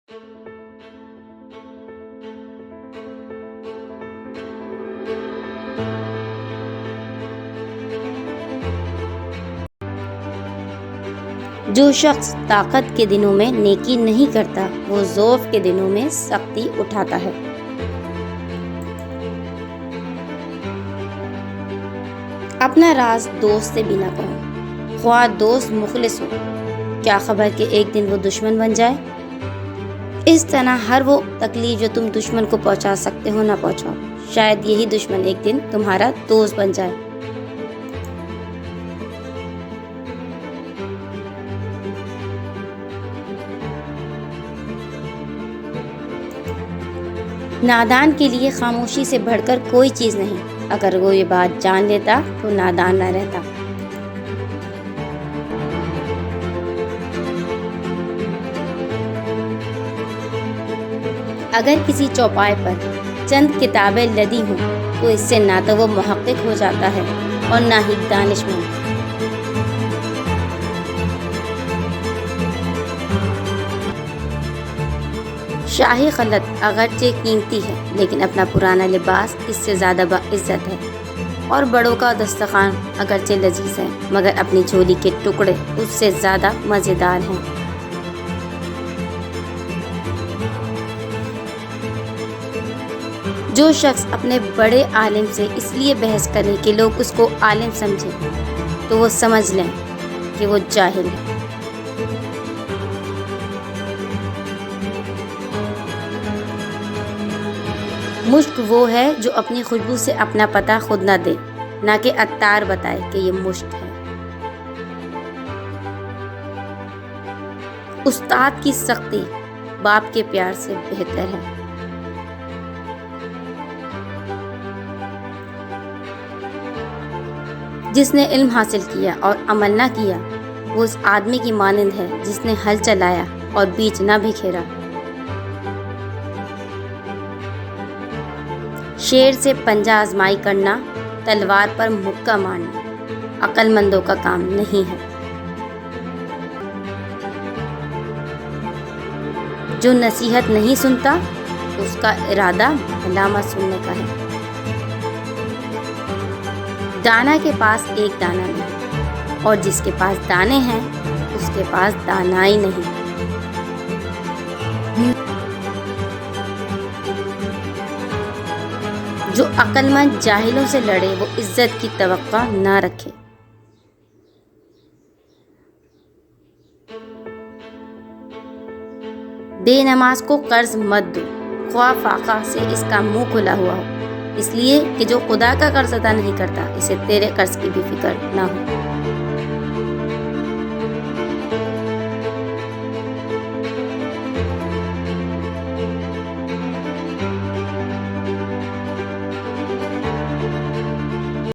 جو شخص طاقت کے دنوں میں نیکی نہیں کرتا وہ ضعف کے دنوں میں سختی اٹھاتا ہے۔ اپنا راز دوست سے بھی نہ کہو، خواہ دوست مخلص ہو، کیا خبر کہ ایک دن وہ دشمن بن جائے۔ اس طرح ہر وہ تکلیف جو تم دشمن کو پہنچا سکتے ہو نہ پہنچاؤ، شاید یہی دشمن ایک دن تمہارا دوست بن جائے۔ نادان کے لیے خاموشی سے بڑھ کر کوئی چیز نہیں، اگر وہ یہ بات جان لیتا تو نادان نہ رہتا۔ اگر کسی چوپائے پر چند کتابیں لدی ہوں تو اس سے نہ تو وہ محقق ہو جاتا ہے اور نہ ہی دانش مند۔ شاہی خلط اگرچہ قیمتی ہے لیکن اپنا پرانا لباس اس سے زیادہ باعزت ہے، اور بڑوں کا دسترخوان اگرچہ لذیذ ہے مگر اپنی جھولی کے ٹکڑے اس سے زیادہ مزیدار ہیں۔ جو شخص اپنے بڑے عالم سے اس لیے بحث کرے کہ لوگ اس کو عالم سمجھیں تو وہ سمجھ لیں کہ وہ جاہل ہے۔ مشک وہ ہے جو اپنی خوشبو سے اپنا پتہ خود نہ دے، نہ کہ عطار بتائے کہ یہ مشک ہے۔ استاد کی سختی باپ کے پیار سے بہتر ہے۔ جس نے علم حاصل کیا اور عمل نہ کیا وہ اس آدمی کی مانند ہے جس نے ہل چلایا اور بیج نہ بکھیرا۔ شیر سے پنجہ آزمائی کرنا، تلوار پر مکہ مارنا عقل مندوں کا کام نہیں ہے۔ جو نصیحت نہیں سنتا اس کا ارادہ بھلا مت سننے کا ہے۔ دانا کے پاس ایک دانہ نہیں، اور جس کے پاس دانے ہیں اس کے پاس دانا ہی نہیں۔ جو عقل مند جاہلوں سے لڑے وہ عزت کی توقع نہ رکھے۔ بے نماز کو قرض مت دو، خواہ فاقہ سے اس کا منہ کھلا ہوا ہو، اس لیے کہ جو خدا کا قرض ادا نہیں کرتا اسے تیرے قرض کی بھی فکر نہ ہو۔